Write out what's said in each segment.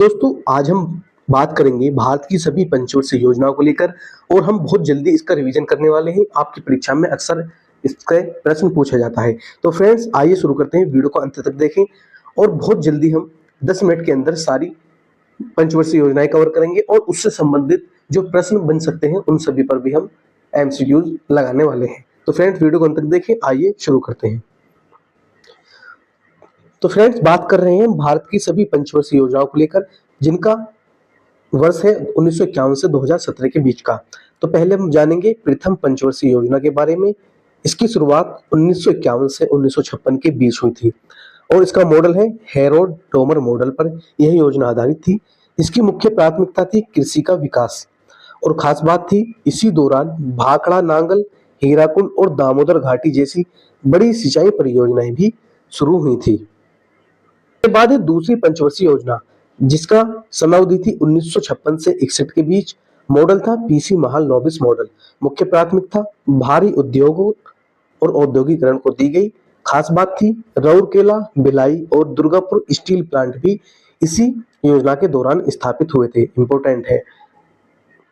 दोस्तों आज हम बात करेंगे भारत की सभी पंचवर्षीय योजनाओं को लेकर और हम बहुत जल्दी इसका रिवीजन करने वाले हैं। आपकी परीक्षा में अक्सर इसके प्रश्न पूछा जाता है। तो फ्रेंड्स आइए शुरू करते हैं, वीडियो को अंत तक देखें और बहुत जल्दी हम 10 मिनट के अंदर सारी पंचवर्षीय योजनाएं कवर करेंगे और उससे संबंधित जो प्रश्न बन सकते हैं उन सभी पर भी हम एमसीक्यूज लगाने वाले हैं। तो फ्रेंड्स वीडियो को अंत तक देखें, आइए शुरू करते हैं। तो फ्रेंड्स बात कर रहे हैं भारत की सभी पंचवर्षीय योजनाओं को लेकर जिनका वर्ष है 1951 से 2017 के बीच का। तो पहले हम जानेंगे प्रथम पंचवर्षीय योजना के बारे में। इसकी शुरुआत 1951 से 1956 के बीच हुई थी और इसका मॉडल है हेरोल्ड डोमर मॉडल पर यह योजना आधारित थी। इसकी मुख्य प्राथमिकता थी कृषि का विकास और खास बात थी इसी दौरान भाखड़ा नांगल, हीराकुंड और दामोदर घाटी जैसी बड़ी सिंचाई परियोजनाएं भी शुरू हुई थी। के बाद है दूसरी पंचवर्षीय योजना जिसका समयावधि थी 1956 से 61 के बीच। मॉडल था पीसी महाल नोबिस मॉडल। मुख्य प्राथमिकता भारी उद्योगों और औद्योगिकरण को दी गई। खास बात थी राउरकेला, भिलाई और दुर्गापुर स्टील प्लांट भी इसी योजना के दौरान स्थापित हुए थे। इंपोर्टेंट है।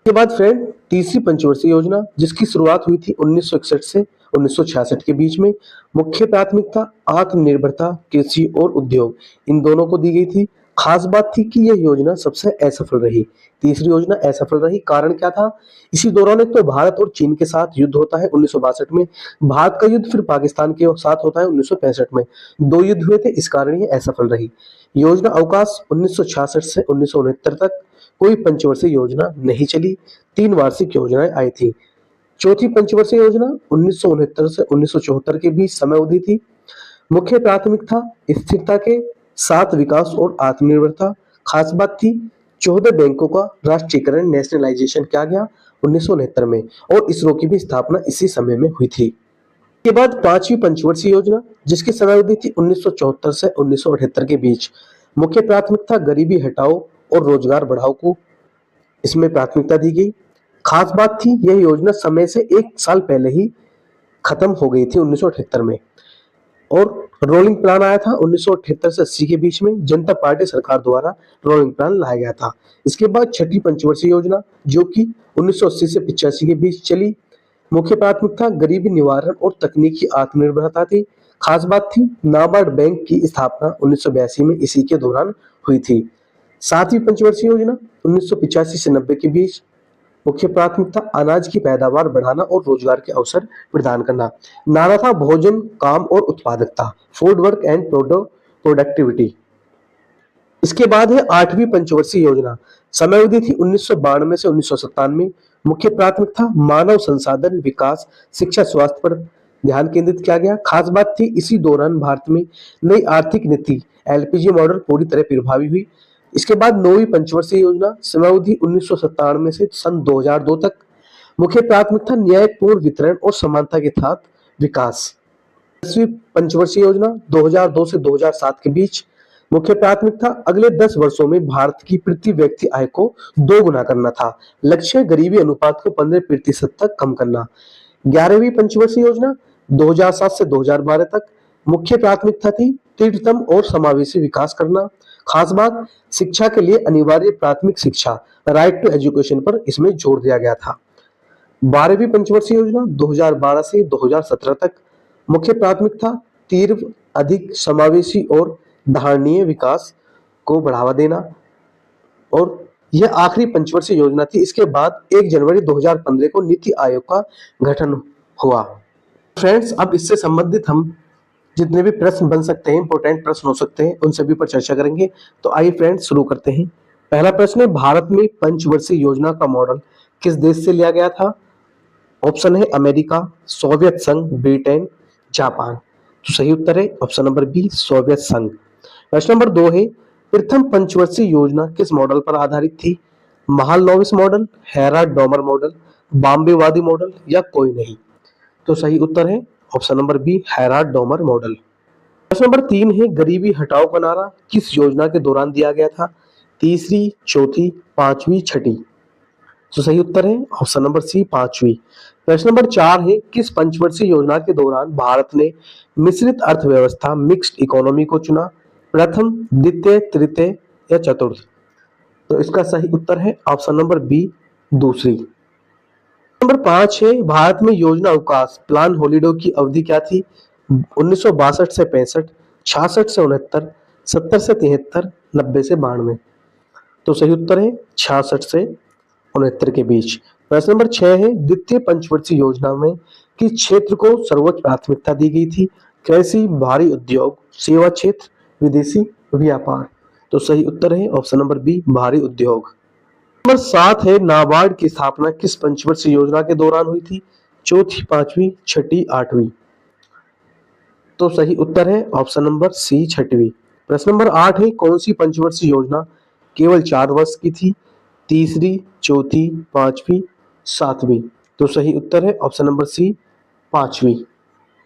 के बाद फ्रेंड तीसरी पंचवर्षीय योजना जिसकी शुरुआत हुई थी 1961 से 1966 के बीच में। मुख्य प्राथमिकता आत्मनिर्भरता, कृषि और उद्योग इन दोनों को दी गई थी। खास बात थी कि यह योजना सबसे असफल रही। तीसरी योजना असफल रही, कारण क्या था? इसी दौरान एक तो भारत और चीन के साथ युद्ध होता है 1962 में, भारत का युद्ध फिर पाकिस्तान के साथ होता है 1965 में। दो युद्ध हुए थे, इस कारण ये असफल रही। योजना अवकाश 1966 से 1969 तक कोई पंचवर्षीय योजना नहीं चली। 3 वार्षिक योजनाएं आई थी। चौथी पंचवर्षीय योजना 1969 से 1974 के बीच समयावधि थी। मुख्य प्राथमिकता स्थिरता के साथ विकास और आत्मनिर्भरता। खास बात थी 14 बैंकों का राष्ट्रीयकरण, नेशनलाइजेशन किया गया 1969 में और इसरो की भी स्थापना इसी समय में हुई थी। के बाद पांचवी पंचवर्षीय योजना जिसकी समयावधि थी 1974 से 1978 के बीच। मुख्य प्राथमिकता गरीबी हटाओ और रोजगार बढ़ाओ को इसमें प्राथमिकता दी गई। खास बात थी यह योजना समय से 1 साल पहले ही खत्म हो गई थी 1978 में और रोलिंग प्लान आया था 1978 से 80 के बीच में। जनता पार्टी सरकार द्वारा रोलिंग प्लान लाया गया था। इसके बाद छठी पंचवर्षीय योजना जो कि 1980 से 85 के बीच चली। मुख्य प्राथमिकता गरीबी निवारण और तकनीकी आत्मनिर्भरता थी। खास बात थी नाबार्ड बैंक की स्थापना 1982 में इसी के दौरान हुई थी। सातवीं पंचवर्षीय योजना 1985 से 90 के बीच। मुख्य प्राथमिकता अनाज की पैदावार बढ़ाना और रोजगार के अवसर प्रदान करना। नारा था भोजन, काम और उत्पादकता, फूड वर्क एंड प्रोडक्टिविटी। इसके बाद है आठवीं पंचवर्षीय योजना। समयावधि थी 1992 से 1997। मुख्य प्राथमिकता मानव संसाधन विकास, शिक्षा, स्वास्थ्य पर ध्यान केंद्रित किया गया। खास बात थी इसी दौरान भारत में नई आर्थिक नीति एलपीजी मॉडल पूरी तरह प्रभावी हुई। इसके बाद नौवीं पंचवर्षीय योजना समयावधि 1997 से सन 2002 तक। मुख्य प्राथमिकता न्यायपूर्ण वितरण और समानता के साथ विकास। 10वीं पंचवर्षीय योजना 2002 से 2007 के बीच। मुख्य प्राथमिकता अगले 10 वर्षों में भारत की प्रति व्यक्ति आय को 2 गुना करना था। लक्ष्य गरीबी अनुपात को 15% तक कम करना। 11वीं पंचवर्षीय योजना 2007 से 2012 तक। मुख्य प्राथमिकता थी तीव्रतम और समावेशी विकास करना। खास बात शिक्षा के लिए अनिवार्य प्राथमिक शिक्षा, राइट टू एजुकेशन पर इसमें जोर दिया गया था। 12वीं पंचवर्षीय योजना 2012 से 2017 तक। मुख्य प्राथमिकता तीव्र, अधिक समावेशी और धारणीय विकास को बढ़ावा देना और यह आखिरी पंचवर्षीय योजना थी। इसके बाद 1 जनवरी 2015 को नीति आयोग का गठन हुआ। फ्रेंड्स अब इससे संबंधित हम जितने भी प्रश्न बन सकते हैं, इंपोर्टेंट प्रश्न हो सकते हैं, उन सभी पर चर्चा करेंगे। तो आइए फ्रेंड्स शुरू करते हैं। पहला प्रश्न है भारत में पंचवर्षीय योजना का मॉडल किस देश से लिया गया था? ऑप्शन है अमेरिका, सोवियत संघ, ब्रिटेन, जापान। तो सही उत्तर है ऑप्शन नंबर बी, सोवियत संघ। प्रश्न नंबर 2 है प्रथम पंचवर्षीय योजना किस मॉडल पर आधारित थी? Mahalanobis model, Harrod Domar model, Bombay वादी मॉडल या कोई नहीं। तो सही उत्तर है option number B, Harrod Domar model. प्रश्न नंबर 3 है गरीबी हटाओ का नारा किस योजना के दौरान दिया गया था? तीसरी, चौथी, पांचवी, छठी। तो सही उत्तर है ऑप्शन नंबर सी, पांचवी। प्रश्न नंबर 4 है किस पंचवर्षीय योजना के दौरान भारत ने मिश्रित अर्थव्यवस्था, मिक्स्ड इकोनॉमी को चुना? प्रथम, द्वितीय, तृतीय या चतुर्थ। तो इसका सही उत्तर है ऑप्शन नंबर बी दूसरी। नंबर 5 है भारत में योजना अवकाश प्लान हॉलिडे की अवधि क्या थी? 1962 से 65, 66 से 69, 70 से 73, 90 से 92। तो सही उत्तर है 66 से 69 के बीच। प्रश्न नंबर 6 है द्वितीय पंचवर्षीय योजना में किस क्षेत्र को सर्वोच्च प्राथमिकता दी गई थी? कृषि, भारी उद्योग, सेवा क्षेत्र, विदेशी व्यापार। तो सही उत्तर है ऑप्शन नंबर बी भारी उद्योग। नंबर 7 है नाबार्ड की स्थापना किस पंचवर्षीय योजना के दौरान हुई थी? चौथी, पांचवी, छठी, आठवीं। तो सही उत्तर है ऑप्शन नंबर सी छठवीं। प्रश्न नंबर 8 है कौन सी पंचवर्षीय योजना केवल 4 वर्ष की थी? तीसरी, चौथी, पांचवी, सातवीं। तो सही उत्तर है ऑप्शन नंबर सी पांचवी।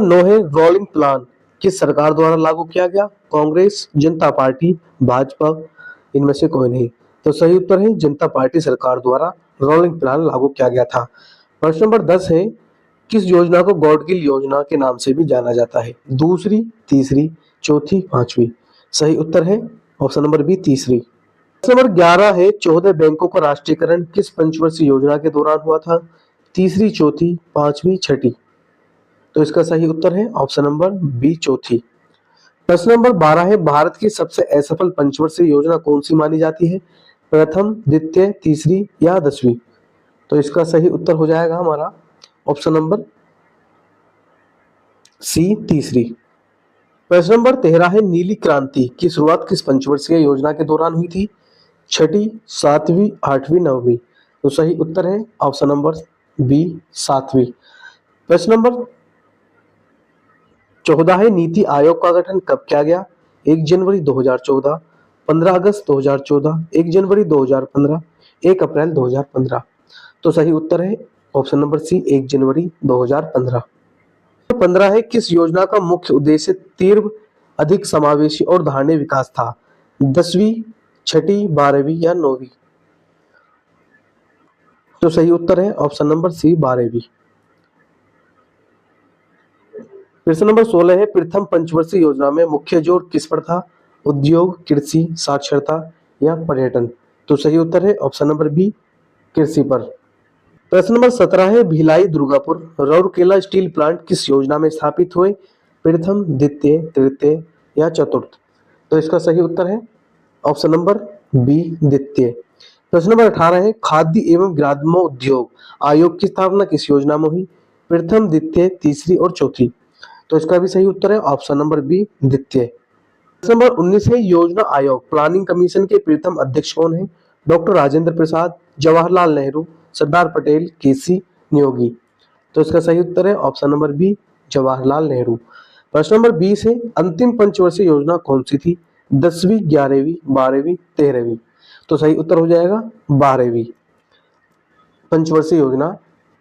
9 है रोलिंग प्लान किस सरकार द्वारा लागू किया गया? कांग्रेस, जनता पार्टी, भाजपा, इनमें से कोई नहीं। तो सही उत्तर है जनता पार्टी सरकार द्वारा रोलिंग प्लान लागू किया गया था। प्रश्न नंबर 10 है किस योजना को गॉडगिल योजना के नाम से भी जाना जाता है? दूसरी, तीसरी, चौथी, पांचवी। सही उत्तर है ऑप्शन नंबर बी तीसरी। प्रश्न नंबर 11 है 14 बैंकों का राष्ट्रीयकरण किस पंचवर्षीय योजना के दौरान हुआ था? तीसरी, चौथी, पांचवी, छठी। तो इसका सही उत्तर है ऑप्शन नंबर बी चौथी। प्रश्न नंबर 12 है भारत की सबसे असफल पंचवर्षीय योजना कौन सी मानी जाती है? प्रथम, द्वितीय, तीसरी या 10वीं। तो इसका सही उत्तर हो जाएगा हमारा ऑप्शन नंबर सी तीसरी। प्रश्न नंबर 13 है नीली क्रांति की शुरुआत किस पंचवर्षीय योजना के दौरान हुई थी? छठी, सातवीं, आठवीं, नौवीं। तो सही उत्तर है ऑप्शन नंबर बी सातवीं। प्रश्न नंबर 14 है नीति आयोग का गठन कब किया गया? 1 जनवरी 2014, 15 अगस्त 2014, 1 जनवरी 2015, 1 अप्रैल 2015। तो सही उत्तर है ऑप्शन नंबर सी 1 जनवरी 2015। 15 है किस योजना का मुख्य उद्देश्य तीव्र, अधिक समावेशी और धारणीय विकास था? 10वीं, छठी, 12वीं या 9वीं। तो सही उत्तर है ऑप्शन नंबर सी 12वीं। प्रश्न नंबर 16 है प्रथम पंचवर्षीय योजना में मुख्य जोर किस पर था? उद्योग, कृषि, साक्षरता या पर्यटन। तो सही उत्तर है ऑप्शन नंबर बी कृषि पर। प्रश्न नंबर 17 है भिलाई दुर्गापुर राउरकेला स्टील प्लांट किस योजना में स्थापित हुए? प्रथम, द्वितीय, तृतीय या चतुर्थ। तो इसका सही उत्तर है ऑप्शन नंबर बी द्वितीय। प्रश्न नंबर 18 है खाद्य एवं ग्रामोद्योग आयोग की स्थापना किस योजना में हुई? प्रथम, द्वितीय, तीसरी और चौथी। तो इसका भी सही उत्तर है ऑप्शन नंबर बी द्वितीय। प्रश्न नंबर 19 है योजना आयोग प्लानिंग कमीशन के प्रथम अध्यक्ष कौन है? डॉक्टर राजेंद्र प्रसाद, जवाहरलाल नेहरू, सरदार पटेल, केसी नियोगी। तो इसका सही उत्तर है option number B Jawaharlal Nehru. प्रश्न नंबर 20 है अंतिम पंचवर्षीय योजना कौन सी थी? 10वीं, 11वीं, 12वीं, 13वीं। तो सही उत्तर हो जाएगा 12वीं पंचवर्षीय योजना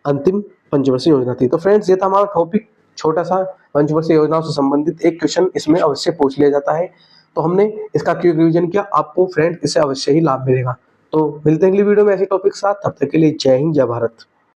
अंतिम पंचवर्षीय योजना थी। तो फ्रेंड्स ये था हमारा टॉपिक, छोटा सा पंचवर्षीय योजनाओं से संबंधित एक क्वेश्चन इसमें अवश्य पूछ लिया जाता है। तो हमने इसका क्विक रिवीजन किया, आपको फ्रेंड इससे अवश्य ही लाभ मिलेगा। तो मिलते हैं अगली वीडियो में ऐसे टॉपिक के साथ, तब तक के लिए जय हिंद, जय भारत।